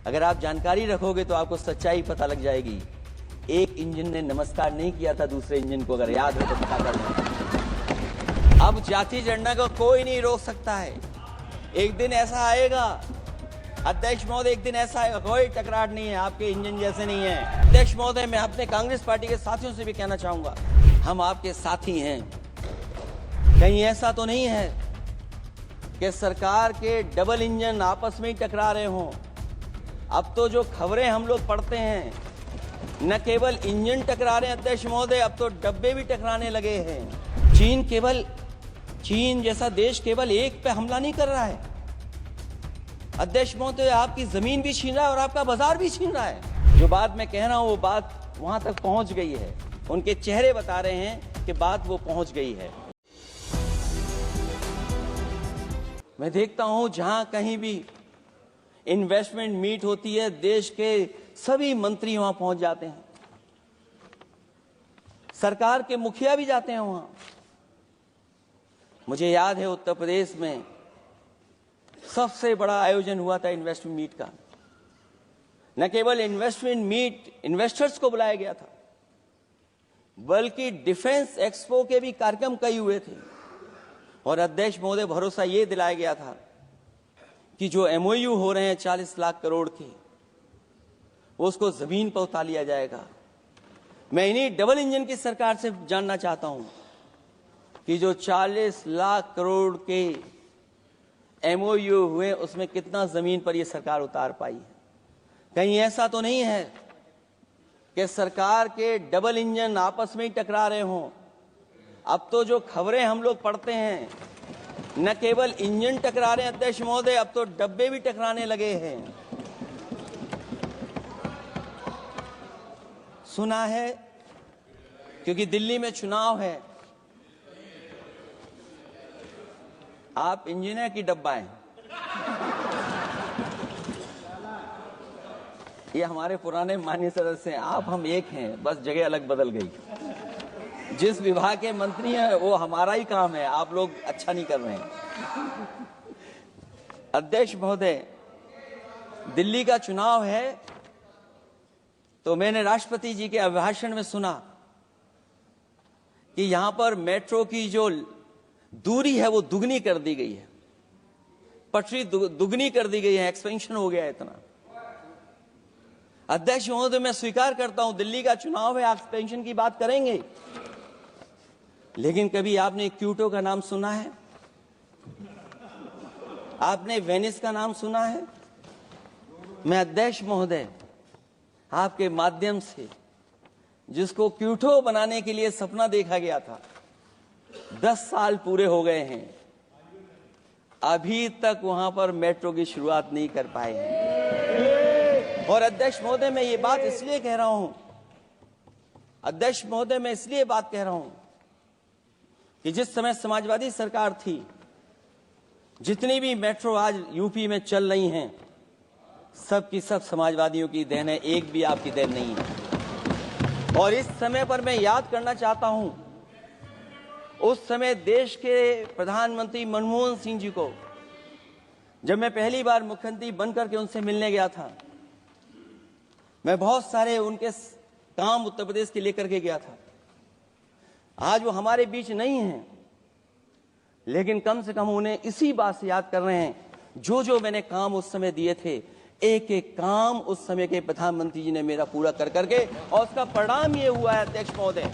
अगर आप जानकारी रखोगे तो आपको सच्चाई पता लग जाएगी। एक इंजन ने नमस्कार नहीं किया था दूसरे इंजन को, अगर याद हो तो पता कर लें। अब जाति जनगणना को कोई नहीं रोक सकता है। एक दिन ऐसा आएगा अध्यक्ष महोदय, एक दिन ऐसा आएगा, कोई टकरार नहीं है, आपके इंजन जैसे नहीं है। अध्यक्ष महोदय, मैं अपने कांग्रेस पार्टी के साथियों से भी कहना चाहूंगा, हम आपके साथी हैं। कहीं ऐसा तो नहीं है कि सरकार के डबल इंजन आपस में ही टकरा रहे हों। अब तो जो खबरें हम लोग पढ़ते हैं, न केवल इंजन टकरा रहे हैं अध्यक्ष महोदय, अब तो डब्बे भी टकराने लगे हैं। चीन जैसा देश केवल एक पे हमला नहीं कर रहा है अध्यक्ष महोदय, आपकी जमीन भी छीन रहा है और आपका बाजार भी छीन रहा है। जो बात मैं कह रहा हूं वो बात वहां तक पहुंच गई है। उनके चेहरे बता रहे हैं कि बात वो पहुंच गई है। मैं देखता हूं जहां कहीं भी इन्वेस्टमेंट मीट होती है, देश के सभी मंत्री वहां पहुंच जाते हैं, सरकार के मुखिया भी जाते हैं वहां। मुझे याद है उत्तर प्रदेश में सबसे बड़ा आयोजन हुआ था इन्वेस्टमेंट मीट का। न केवल इन्वेस्टमेंट मीट इन्वेस्टर्स को बुलाया गया था, बल्कि डिफेंस एक्सपो के भी कार्यक्रम कई हुए थे। और अध्यक्ष महोदय, भरोसा ये दिलाया गया था कि जो एमओयू हो रहे हैं 40 लाख करोड़ के, वो उसको जमीन पर उतार लिया जाएगा। मैं इन्हीं डबल इंजन की सरकार से जानना चाहता हूं कि जो 40 लाख करोड़ के एमओयू हुए, उसमें कितना जमीन पर ये सरकार उतार पाई है। कहीं ऐसा तो नहीं है कि सरकार के डबल इंजन आपस में ही टकरा रहे हों। अब तो जो खबरें हम लोग पढ़ते हैं, न केवल इंजन टकरा रहे हैं अध्यक्ष महोदय, अब तो डब्बे भी टकराने लगे हैं। सुना है क्योंकि दिल्ली में चुनाव है, आप इंजीनियर की डब्बा हैं। ये हमारे पुराने माननीय सदस्य हैं, आप हम एक हैं, बस जगह अलग बदल गई। जिस विभाग के मंत्री हैं वो हमारा ही काम है, आप लोग अच्छा नहीं कर रहे हैं। अध्यक्ष महोदय, दिल्ली का चुनाव है तो मैंने राष्ट्रपति जी के अभिभाषण में सुना कि यहां पर मेट्रो की जो दूरी है वो दुगनी कर दी गई है, पटरी दुगनी कर दी गई है, एक्सपेंशन हो गया है इतना। अध्यक्ष महोदय, मैं स्वीकार करता हूं दिल्ली का चुनाव है, एक्सपेंशन की बात करेंगे, लेकिन कभी आपने क्यूटो का नाम सुना है? आपने वेनिस का नाम सुना है? मैं अध्यक्ष महोदय आपके माध्यम से, जिसको क्यूटो बनाने के लिए सपना देखा गया था, 10 साल पूरे हो गए हैं, अभी तक वहां पर मेट्रो की शुरुआत नहीं कर पाए हैं। और अध्यक्ष महोदय, मैं ये बात इसलिए कह रहा हूं, अध्यक्ष महोदय, मैं इसलिए बात कह रहा हूं कि जिस समय समाजवादी सरकार थी, जितनी भी मेट्रो आज यूपी में चल रही हैं, सब की सब समाजवादियों की देन है, एक भी आपकी देन नहीं है। और इस समय पर मैं याद करना चाहता हूं, उस समय देश के प्रधानमंत्री मनमोहन सिंह जी को जब मैं पहली बार मुख्यमंत्री बनकर के उनसे मिलने गया था, मैं बहुत सारे उनके काम उत्तर प्रदेश के लेकर के गया था। आज वो हमारे बीच नहीं हैं, लेकिन कम से कम उन्हें इसी बात से याद कर रहे हैं, जो मैंने काम उस समय दिए थे, एक एक काम उस समय के प्रधानमंत्री जी ने मेरा पूरा कर करके, और उसका परिणाम ये हुआ है अध्यक्ष महोदय,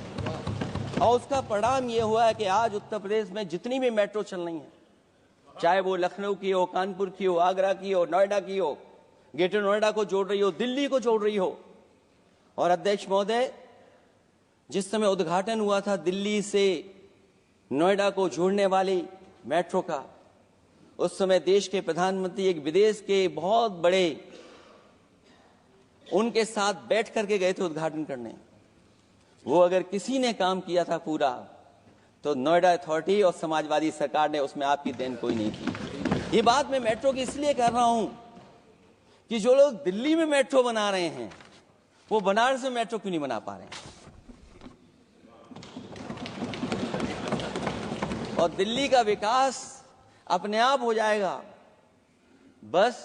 और उसका परिणाम ये हुआ है कि आज उत्तर प्रदेश में जितनी भी मेट्रो चल रही है, चाहे वो लखनऊ की हो, कानपुर की हो, आगरा की हो, नोएडा की हो, ग्रेटर नोएडा को जोड़ रही हो, दिल्ली को जोड़ रही हो। और अध्यक्ष महोदय, जिस समय उद्घाटन हुआ था दिल्ली से नोएडा को जोड़ने वाली मेट्रो का, उस समय देश के प्रधानमंत्री एक विदेश के बहुत बड़े उनके साथ बैठ करके गए थे उद्घाटन करने। वो अगर किसी ने काम किया था पूरा, तो नोएडा अथॉरिटी और समाजवादी सरकार ने, उसमें आपकी देन कोई नहीं थी। ये बात मैं मेट्रो की इसलिए कर रहा हूं कि जो लोग दिल्ली में मेट्रो बना रहे हैं, वो बनारस में मेट्रो क्यों नहीं बना पा रहे हैं? और दिल्ली का विकास अपने आप हो जाएगा, बस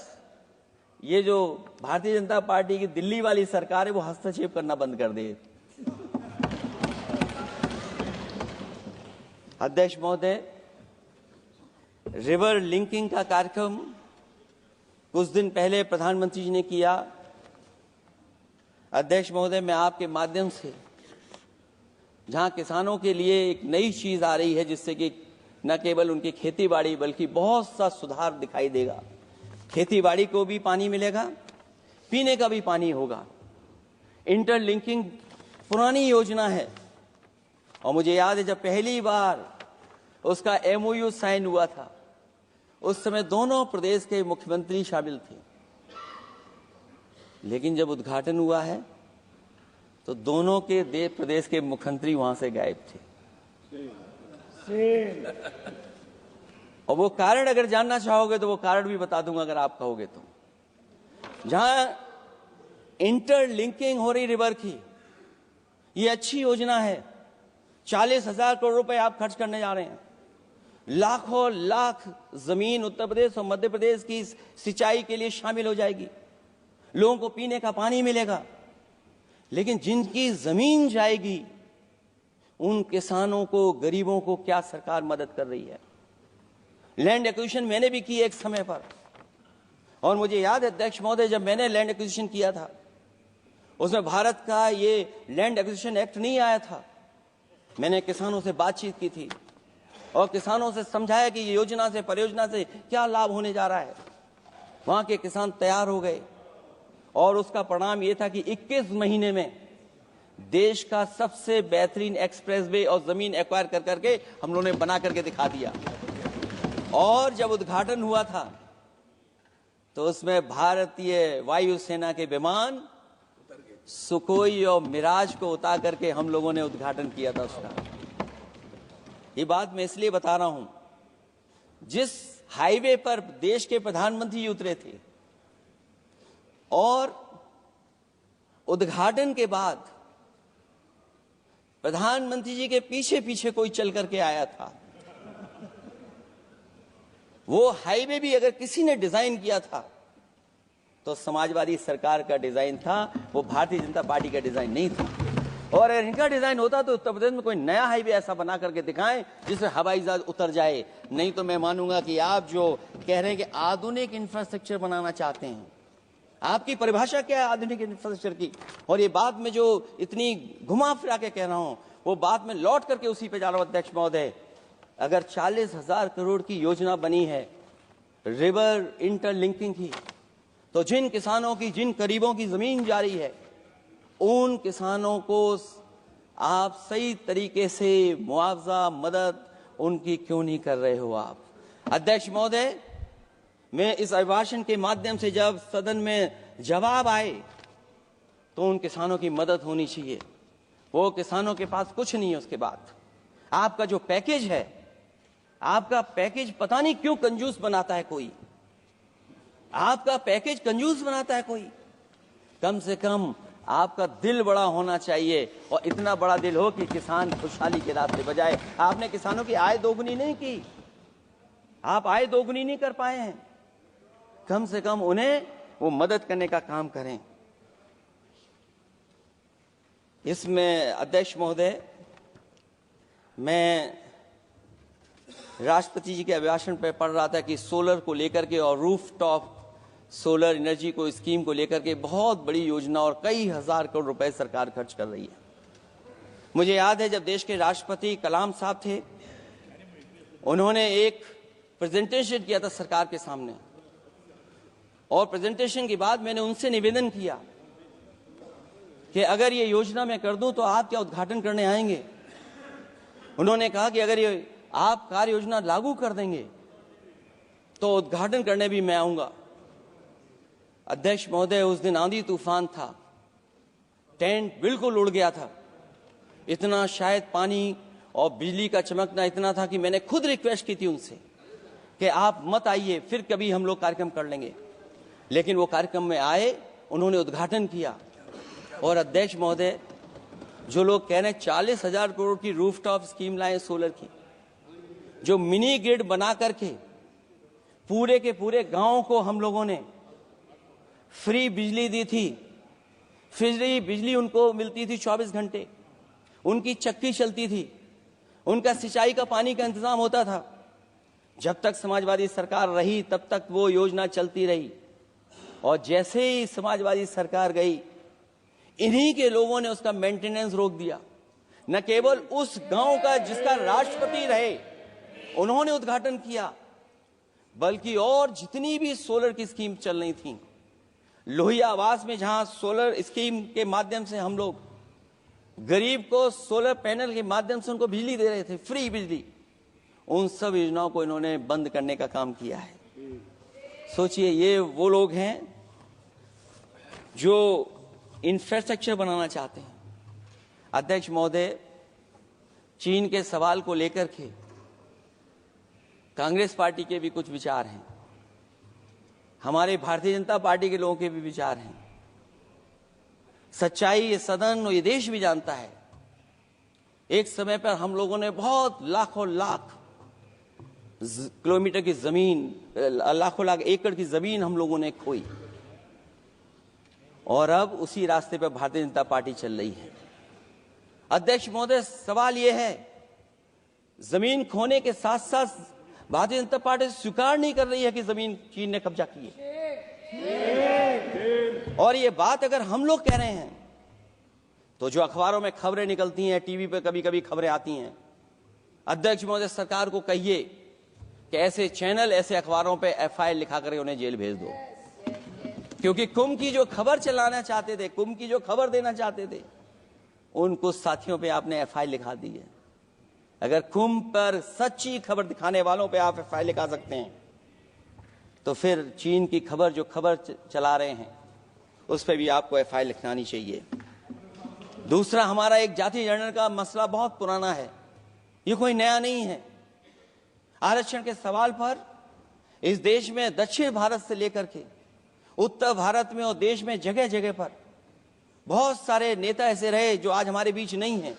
ये जो भारतीय जनता पार्टी की दिल्ली वाली सरकार है वो हस्तक्षेप करना बंद कर दे। अध्यक्ष महोदय, रिवर लिंकिंग का कार्यक्रम कुछ दिन पहले प्रधानमंत्री जी ने किया। अध्यक्ष महोदय, मैं आपके माध्यम से जहां किसानों के लिए एक नई चीज आ रही है जिससे कि न केवल उनकी खेती बाड़ी बल्कि बहुत सा सुधार दिखाई देगा। खेती बाड़ी को भी पानी मिलेगा, पीने का भी पानी होगा। इंटरलिंकिंग पुरानी योजना है और मुझे याद है जब पहली बार उसका एमओयू साइन हुआ था उस समय दोनों प्रदेश के मुख्यमंत्री शामिल थे, लेकिन जब उद्घाटन हुआ है तो दोनों के प्रदेश के मुख्यमंत्री वहां से गायब थे। और वो कारण अगर जानना चाहोगे तो वो कारण भी बता दूंगा अगर आप कहोगे तो। जहां इंटरलिंकिंग हो रही रिवर की, ये अच्छी योजना है। 40,000 करोड़ रुपए आप खर्च करने जा रहे हैं। लाखों लाख जमीन उत्तर प्रदेश और मध्य प्रदेश की सिंचाई के लिए शामिल हो जाएगी। लोगों को पीने का पानी मिलेगा। लेकिन जिनकी जमीन जाएगी उन किसानों को, गरीबों को क्या सरकार मदद कर रही है? लैंड एक्विजिशन मैंने भी की एक समय पर, और मुझे याद है अध्यक्ष महोदय जब मैंने लैंड एक्विजिशन किया था उसमें भारत का ये लैंड एक्विजिशन एक्ट नहीं आया था। मैंने किसानों से बातचीत की थी और किसानों से समझाया कि ये योजना से, परियोजना से क्या लाभ होने जा रहा है। वहां के किसान तैयार हो गए और उसका परिणाम यह था कि 21 महीने में देश का सबसे बेहतरीन एक्सप्रेसवे और जमीन एक्वायर कर करके हम लोगों ने बना करके दिखा दिया। और जब उद्घाटन हुआ था तो उसमें भारतीय वायुसेना के विमान सुखोई और मिराज को उतार करके हम लोगों ने उद्घाटन किया था उसका। ये बात मैं इसलिए बता रहा हूं, जिस हाईवे पर देश के प्रधानमंत्री उतरे थे और उद्घाटन के बाद प्रधानमंत्री जी के पीछे पीछे कोई चल करके आया था, वो हाईवे भी अगर किसी ने डिजाइन किया था तो समाजवादी सरकार का डिजाइन था, वो भारतीय जनता पार्टी का डिजाइन नहीं था। और अगर इनका डिजाइन होता तो उत्तर प्रदेश में कोई नया हाईवे ऐसा बना करके दिखाएं जिससे हवाई जहाज उतर जाए। नहीं तो मैं मानूंगा कि आप जो कह रहे हैं कि आधुनिक इंफ्रास्ट्रक्चर बनाना चाहते हैं, आपकी परिभाषा क्या है आधुनिक इंफ्रास्ट्रक्चर की? और ये बात में जो इतनी घुमा फिरा के कह रहा हूं वो बात में लौट करके उसी पे जा रहा हूं। अध्यक्ष महोदय, अगर 40,000 करोड़ की योजना बनी है रिवर इंटरलिंकिंग की, तो जिन किसानों की, जिन गरीबों की जमीन जा रही है उन किसानों को आप सही तरीके से मुआवजा, मदद उनकी क्यों नहीं कर रहे हो आप? अध्यक्ष महोदय, मैं इस अभिभाषण के माध्यम से जब सदन में जवाब आए तो उन किसानों की मदद होनी चाहिए। वो किसानों के पास कुछ नहीं है। उसके बाद आपका जो पैकेज है, आपका पैकेज पता नहीं क्यों कंजूस बनाता है कोई। आपका पैकेज कंजूस बनाता है कोई। कम से कम आपका दिल बड़ा होना चाहिए और इतना बड़ा दिल हो कि किसान खुशहाली के रास्ते बजाए। आपने किसानों की आय दोगुनी नहीं की, आप आय दोगुनी नहीं कर पाए हैं। कम से कम उन्हें वो मदद करने का काम करें। इसमें अध्यक्ष महोदय, मैं राष्ट्रपति जी के अभिभाषण पर पढ़ रहा था कि सोलर को लेकर के और रूफटॉप सोलर एनर्जी को, स्कीम को लेकर के बहुत बड़ी योजना और कई हजार करोड़ रुपए सरकार खर्च कर रही है। मुझे याद है जब देश के राष्ट्रपति कलाम साहब थे, उन्होंने एक प्रेजेंटेशन किया था सरकार के सामने, और प्रेजेंटेशन के बाद मैंने उनसे निवेदन किया कि अगर ये योजना मैं कर दूं तो आप क्या उद्घाटन करने आएंगे? उन्होंने कहा कि अगर ये आप कार्य योजना लागू कर देंगे तो उद्घाटन करने भी मैं आऊंगा। अध्यक्ष महोदय, उस दिन आंधी तूफान था, टेंट बिल्कुल उड़ गया था। इतना शायद पानी और बिजली का चमकना इतना था कि मैंने खुद रिक्वेस्ट की थी उनसे कि आप मत आइए, फिर कभी हम लोग कार्यक्रम कर लेंगे। लेकिन वो कार्यक्रम में आए, उन्होंने उद्घाटन किया। और अध्यक्ष महोदय, जो लोग कह रहे हैं 40,000 करोड़ की रूफटॉप स्कीम लाए सोलर की, जो मिनी ग्रिड बना करके पूरे के पूरे गांव को हम लोगों ने फ्री बिजली दी थी। फ्री बिजली उनको मिलती थी 24 घंटे, उनकी चक्की चलती थी, उनका सिंचाई का पानी का इंतजाम होता था। जब तक समाजवादी सरकार रही तब तक वो योजना चलती रही, और जैसे ही समाजवादी सरकार गई, इन्हीं के लोगों ने उसका मेंटेनेंस रोक दिया। न केवल उस गांव का जिसका राष्ट्रपति रहे उन्होंने उद्घाटन किया, बल्कि और जितनी भी सोलर की स्कीम चल रही थी, लोहिया आवास में जहां सोलर स्कीम के माध्यम से हम लोग गरीब को सोलर पैनल के माध्यम से उनको बिजली दे रहे थे, फ्री बिजली, उन सब योजनाओं को इन्होंने बंद करने का काम किया है। सोचिए, ये वो लोग हैं जो इंफ्रास्ट्रक्चर बनाना चाहते हैं। अध्यक्ष महोदय, चीन के सवाल को लेकर के कांग्रेस पार्टी के भी कुछ विचार हैं, हमारे भारतीय जनता पार्टी के लोगों के भी विचार हैं। सच्चाई ये सदन और ये देश भी जानता है, एक समय पर हम लोगों ने बहुत लाखों लाख किलोमीटर की जमीन, लाखों लाख एकड़ की जमीन हम लोगों ने खोई, और अब उसी रास्ते पर भारतीय जनता पार्टी चल रही है। अध्यक्ष महोदय, सवाल यह है, जमीन खोने के साथ साथ भारतीय जनता पार्टी स्वीकार नहीं कर रही है कि जमीन चीन ने कब्जा की है। और ये बात अगर हम लोग कह रहे हैं तो जो अखबारों में खबरें निकलती हैं, टीवी पे कभी कभी खबरें आती हैं, अध्यक्ष महोदय सरकार को कहिए कि ऐसे चैनल, ऐसे अखबारों पे एफआईआर लिखा कर उन्हें जेल भेज दो, क्योंकि कुंभ की जो खबर चलाना चाहते थे, कुंभ की जो खबर देना चाहते थे, उन कुछ साथियों पे आपने एफआईआर लिखा दी है। अगर कुंभ पर सच्ची खबर दिखाने वालों पे आप एफआईआर लिखा सकते हैं, तो फिर चीन की खबर, जो खबर चला रहे हैं, उस पर भी आपको एफआईआर लिखानी चाहिए। दूसरा, हमारा एक जाति जनगणना का मसला बहुत पुराना है, ये कोई नया नहीं है। आरक्षण के सवाल पर इस देश में दक्षिण भारत से लेकर के उत्तर भारत में और देश में जगह जगह पर बहुत सारे नेता ऐसे रहे जो आज हमारे बीच नहीं हैं,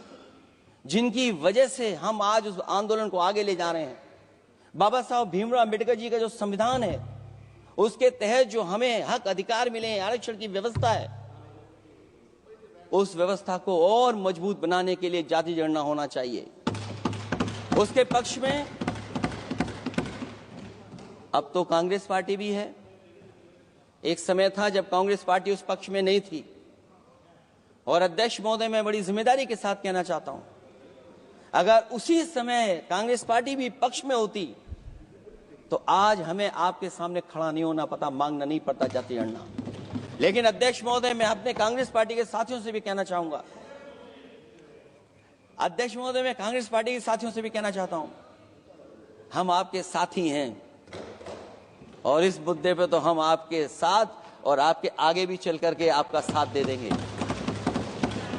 जिनकी वजह से हम आज उस आंदोलन को आगे ले जा रहे हैं। बाबा साहब भीमराव अम्बेडकर जी का जो संविधान है, उसके तहत जो हमें हक अधिकार मिले हैं, आरक्षण की व्यवस्था है, उस व्यवस्था को और मजबूत बनाने के लिए जाति जनगणना होना चाहिए। उसके पक्ष में अब तो कांग्रेस पार्टी भी है। एक समय था जब कांग्रेस पार्टी उस पक्ष में नहीं थी, और अध्यक्ष महोदय, मैं बड़ी जिम्मेदारी के साथ कहना चाहता हूं, अगर उसी समय कांग्रेस पार्टी भी पक्ष में होती तो आज हमें आपके सामने खड़ा नहीं होना पता, मांगना नहीं पड़ता जाति जनगणना। लेकिन अध्यक्ष महोदय, मैं अपने कांग्रेस पार्टी के साथियों से भी कहना चाहूंगा, अध्यक्ष महोदय, मैं कांग्रेस पार्टी के साथियों से भी कहना चाहता हूं, हम आपके साथी हैं, और इस मुद्दे पे तो हम आपके साथ और आपके आगे भी चल करके आपका साथ दे देंगे।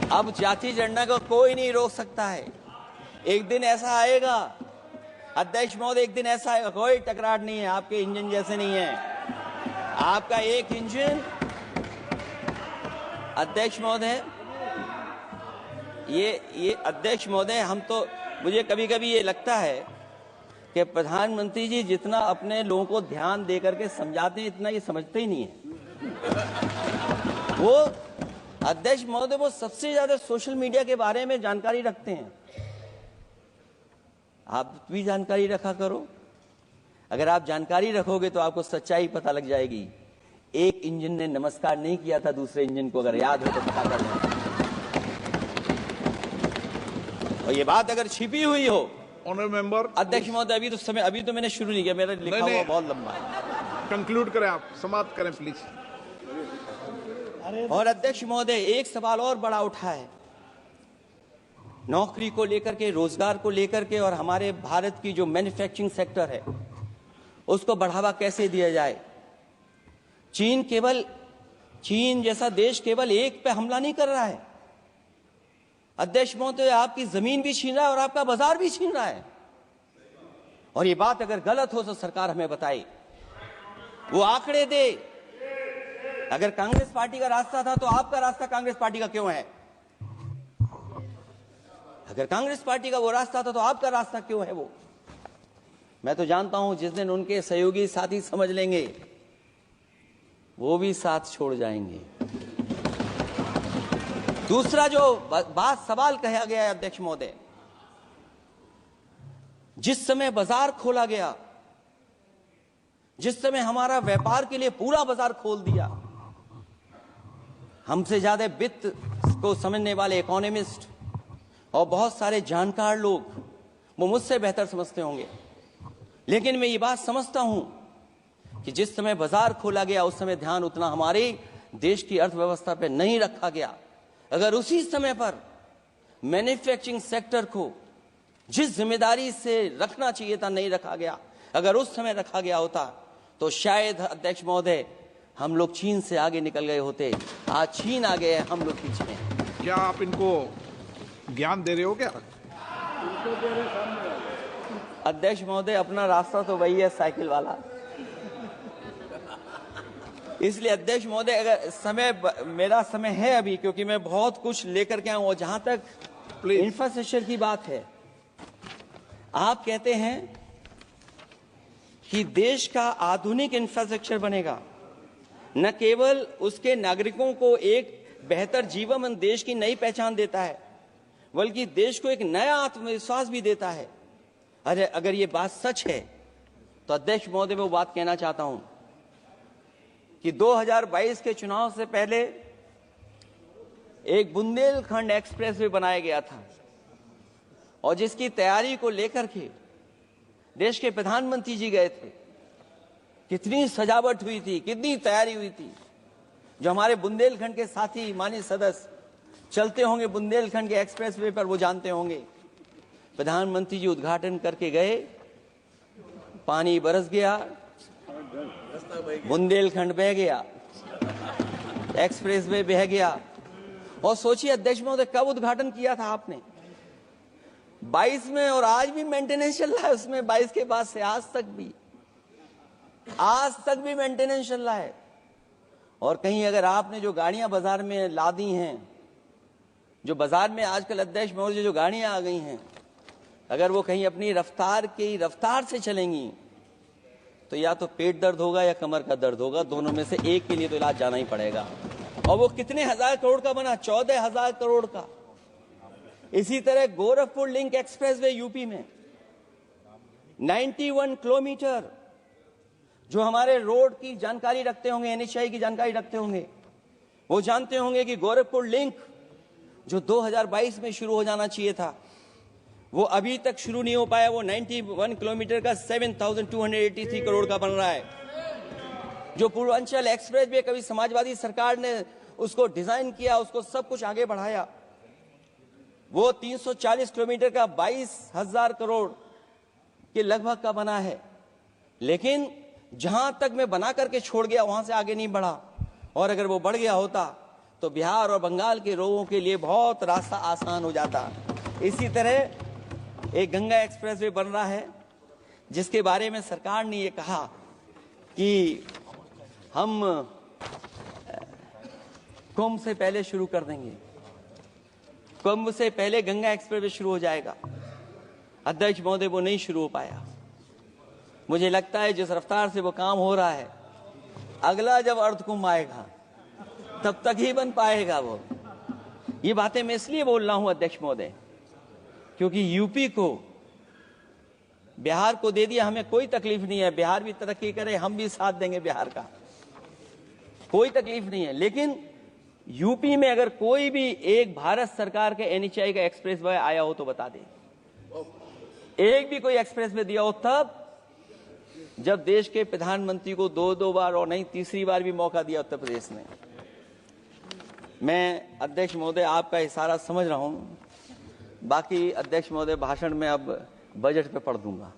अब जाति जनगणना को कोई नहीं रोक सकता है। एक दिन ऐसा आएगा अध्यक्ष महोदय, एक दिन ऐसा आएगा, कोई टकरार नहीं है, आपके इंजन जैसे नहीं है, आपका एक इंजन। अध्यक्ष महोदय, ये अध्यक्ष महोदय, हम तो, मुझे कभी कभी ये लगता है कि प्रधानमंत्री जी जितना अपने लोगों को ध्यान दे करके समझाते हैं, इतना ये समझते ही नहीं है। वो अध्यक्ष महोदय, वो सबसे ज्यादा सोशल मीडिया के बारे में जानकारी रखते हैं। आप भी जानकारी रखा करो। अगर आप जानकारी रखोगे तो आपको सच्चाई पता लग जाएगी। एक इंजन ने नमस्कार नहीं किया था दूसरे इंजन को, अगर याद हो तो पता कर लें। और ये बात अगर छिपी हुई हो, ऑनरेबल मेंबर, अध्यक्ष महोदय, अभी तो मैंने शुरू नहीं किया, मेरा लिखा हुआ बहुत लंबा है। कंक्लूड करें, आप समाप्त करें प्लीज। और अध्यक्ष महोदय, एक सवाल और बड़ा उठा है, नौकरी को लेकर के, रोजगार को लेकर के, और हमारे भारत की जो मैन्युफैक्चरिंग सेक्टर है उसको बढ़ावा कैसे दिया जाए। चीन जैसा देश केवल एक पे हमला नहीं कर रहा है अध्यक्ष महोदय, आपकी जमीन भी छीन रहा है और आपका बाजार भी छीन रहा है। और ये बात अगर गलत हो तो सरकार हमें बताए, वो आंकड़े दे। अगर कांग्रेस पार्टी का रास्ता था तो आपका रास्ता कांग्रेस पार्टी का क्यों है? अगर कांग्रेस पार्टी का वो रास्ता था तो आपका रास्ता क्यों है वो? मैं तो जानता हूं जिस दिन उनके सहयोगी साथी समझ लेंगे, वो भी साथ छोड़ जाएंगे। दूसरा जो बात सवाल कहा गया है अध्यक्ष महोदय, जिस समय बाजार खोला गया, जिस समय हमारा व्यापार के लिए पूरा बाजार खोल दिया, हमसे ज्यादा वित्त को समझने वाले इकोनॉमिस्ट और बहुत सारे जानकार लोग वो मुझसे बेहतर समझते होंगे, लेकिन मैं ये बात समझता हूं कि जिस समय बाजार खोला गया उस समय ध्यान उतना हमारे देश की अर्थव्यवस्था पर नहीं रखा गया। अगर उसी समय पर मैन्युफैक्चरिंग सेक्टर को जिस जिम्मेदारी से रखना चाहिए था नहीं रखा गया, अगर उस समय रखा गया होता तो शायद अध्यक्ष महोदय हम लोग चीन से आगे निकल गए होते। आज चीन आ गए, हम लोग पीछे हैं। क्या आप इनको ज्ञान दे रहे हो क्या? अध्यक्ष महोदय अपना रास्ता तो वही है, साइकिल वाला। इसलिए अध्यक्ष महोदय अगर समय, मेरा समय है अभी, क्योंकि मैं बहुत कुछ लेकर के आऊं। और जहां तक इंफ्रास्ट्रक्चर की बात है, आप कहते हैं कि देश का आधुनिक इंफ्रास्ट्रक्चर बनेगा, न केवल उसके नागरिकों को एक बेहतर जीवन देश की नई पहचान देता है, बल्कि देश को एक नया आत्मविश्वास भी देता है। अरे अगर ये बात सच है तो अध्यक्ष महोदय मैं वो बात कहना चाहता हूं कि 2022 के चुनाव से पहले एक बुंदेलखंड एक्सप्रेसवे बनाया गया था, और जिसकी तैयारी को लेकर के देश के प्रधानमंत्री जी गए थे। कितनी सजावट हुई थी, कितनी तैयारी हुई थी। जो हमारे बुंदेलखंड के साथी माननीय सदस्य चलते होंगे बुंदेलखंड के एक्सप्रेसवे पर, वो जानते होंगे प्रधानमंत्री जी उद्घाटन करके गए, पानी बरस गया, बुंदेलखंड बह गया, एक्सप्रेसवे बह गया। और सोचिए अध्यक्ष महोदय कब उद्घाटन किया था आपने? 22 में, और आज भी मेंटेनेंस चल रहा है उसमें। 22 के बाद से आज तक भी मेंटेनेंस चल रहा है। और कहीं अगर आपने जो गाड़ियां बाजार में ला दी हैं, जो बाजार में आजकल अध्यक्ष महोदय जो गाड़ियां आ गई हैं, अगर वो कहीं अपनी रफ्तार से चलेंगी तो या तो पेट दर्द होगा या कमर का दर्द होगा, दोनों में से एक के लिए तो इलाज जाना ही पड़ेगा। और वो कितने हजार करोड़ का बना? 14,000 करोड़ का। इसी तरह गोरखपुर लिंक एक्सप्रेसवे यूपी में 91 किलोमीटर, जो हमारे रोड की जानकारी रखते होंगे, एनएचआई की जानकारी रखते होंगे, वो जानते होंगे कि गोरखपुर लिंक जो 2022 में शुरू हो जाना चाहिए था, वो अभी तक शुरू नहीं हो पाया। वो 91 किलोमीटर का 7,283 करोड़ का बन रहा है। जो पूर्वांचल एक्सप्रेसवे कभी समाजवादी सरकार ने उसको डिजाइन किया, उसको सब कुछ आगे बढ़ाया, वो 340 किलोमीटर का 22,000 करोड़ के लगभग का बना है। लेकिन जहां तक मैं बना करके छोड़ गया वहां से आगे नहीं बढ़ा। और अगर वो बढ़ गया होता तो बिहार और बंगाल के लोगों के लिए बहुत रास्ता आसान हो जाता। इसी तरह एक गंगा एक्सप्रेसवे बन रहा है, जिसके बारे में सरकार ने ये कहा कि हम कुंभ से पहले शुरू कर देंगे, कुंभ से पहले गंगा एक्सप्रेसवे शुरू हो जाएगा। अध्यक्ष महोदय वो नहीं शुरू हो पाया। मुझे लगता है जिस रफ्तार से वो काम हो रहा है, अगला जब अर्ध कुंभ आएगा तब तक ही बन पाएगा वो। ये बातें मैं इसलिए बोल रहा हूं अध्यक्ष महोदय, क्योंकि यूपी को बिहार को दे दिया, हमें कोई तकलीफ नहीं है। बिहार भी तरक्की करे, हम भी साथ देंगे बिहार का, कोई तकलीफ नहीं है। लेकिन यूपी में अगर कोई भी एक भारत सरकार के एनएचआई का एक्सप्रेसवे आया हो तो बता दे। एक भी कोई एक्सप्रेसवे दिया हो तब, जब देश के प्रधानमंत्री को 2 बार और नहीं तीसरी बार भी मौका दिया उत्तर प्रदेश ने। मैं अध्यक्ष महोदय आपका इशारा समझ रहा हूं, बाकी अध्यक्ष महोदय भाषण में अब बजट पे पढ़ दूंगा।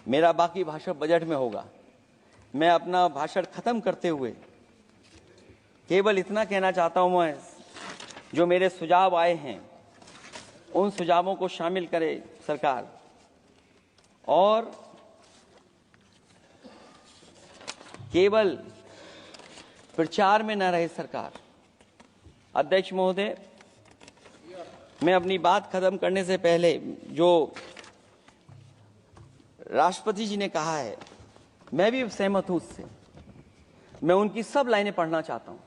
मेरा बाकी भाषण बजट में होगा। मैं अपना भाषण खत्म करते हुए केवल इतना कहना चाहता हूं, मैं जो मेरे सुझाव आए हैं उन सुझावों को शामिल करे सरकार, और केवल प्रचार में न रहे सरकार। अध्यक्ष महोदय, मैं अपनी बात खत्म करने से पहले जो राष्ट्रपति जी ने कहा है, मैं भी सहमत हूं उससे। मैं उनकी सब लाइनें पढ़ना चाहता हूं।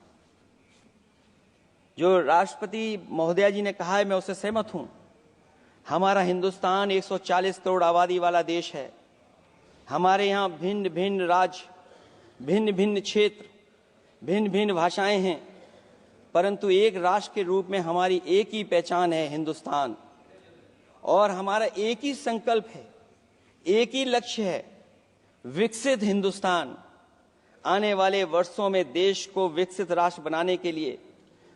जो राष्ट्रपति महोदया जी ने कहा है, मैं उससे सहमत हूं। हमारा हिंदुस्तान 140 करोड़ आबादी वाला देश है। हमारे यहाँ भिन्न भिन्न राज्य, भिन्न भिन्न क्षेत्र, भिन्न भिन्न भाषाएं हैं, परंतु एक राष्ट्र के रूप में हमारी एक ही पहचान है, हिंदुस्तान। और हमारा एक ही संकल्प है, एक ही लक्ष्य है, विकसित हिंदुस्तान। आने वाले वर्षों में देश को विकसित राष्ट्र बनाने के लिए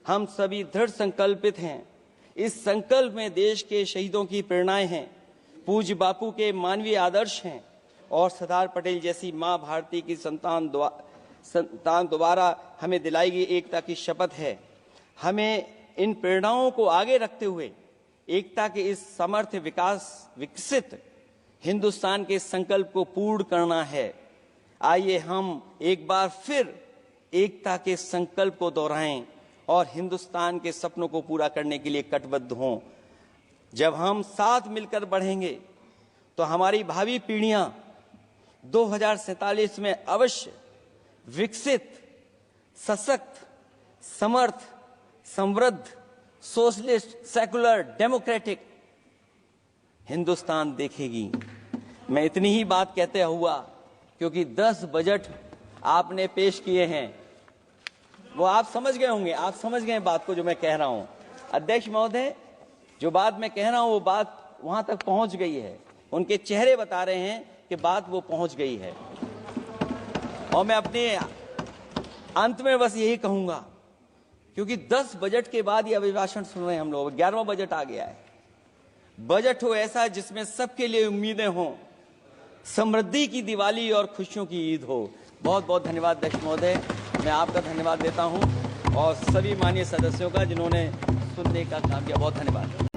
हम सभी दृढ़ संकल्पित हैं। इस संकल्प में देश के शहीदों की प्रेरणाएं हैं, पूज्य बापू के मानवीय आदर्श हैं और सरदार पटेल जैसी मां भारती की संतान द्वारा हमें दिलाई गई एकता की शपथ है। हमें इन प्रेरणाओं को आगे रखते हुए एकता के इस समर्थ विकसित हिंदुस्तान के संकल्प को पूर्ण करना है। आइए हम एक बार फिर एकता के संकल्प को दोहराएं और हिंदुस्तान के सपनों को पूरा करने के लिए कटिबद्ध हों। जब हम साथ मिलकर बढ़ेंगे तो हमारी भावी पीढ़ियां 2047 में अवश्य विकसित, सशक्त, समर्थ, समृद्ध, सोशलिस्ट, सेकुलर, डेमोक्रेटिक हिंदुस्तान देखेगी। मैं इतनी ही बात कहते हुआ, क्योंकि 10 बजट आपने पेश किए हैं, वो आप समझ गए होंगे, आप समझ गए बात को जो मैं कह रहा हूं। अध्यक्ष महोदय, जो बात मैं कह रहा हूं वो बात वहां तक पहुंच गई है। उनके चेहरे बता रहे हैं कि बात वो पहुंच गई है। और मैं अपने अंत में बस यही कहूंगा, क्योंकि 10 बजट के बाद ये अभिभाषण सुन रहे हैं हम लोग, 11वां बजट आ गया है। बजट हो ऐसा जिसमें सबके लिए उम्मीदें हों, समृद्धि की दिवाली और खुशियों की ईद हो। बहुत बहुत धन्यवाद अध्यक्ष महोदय। मैं आपका धन्यवाद देता हूं और सभी माननीय सदस्यों का जिन्होंने सुनने का काम किया। बहुत धन्यवाद।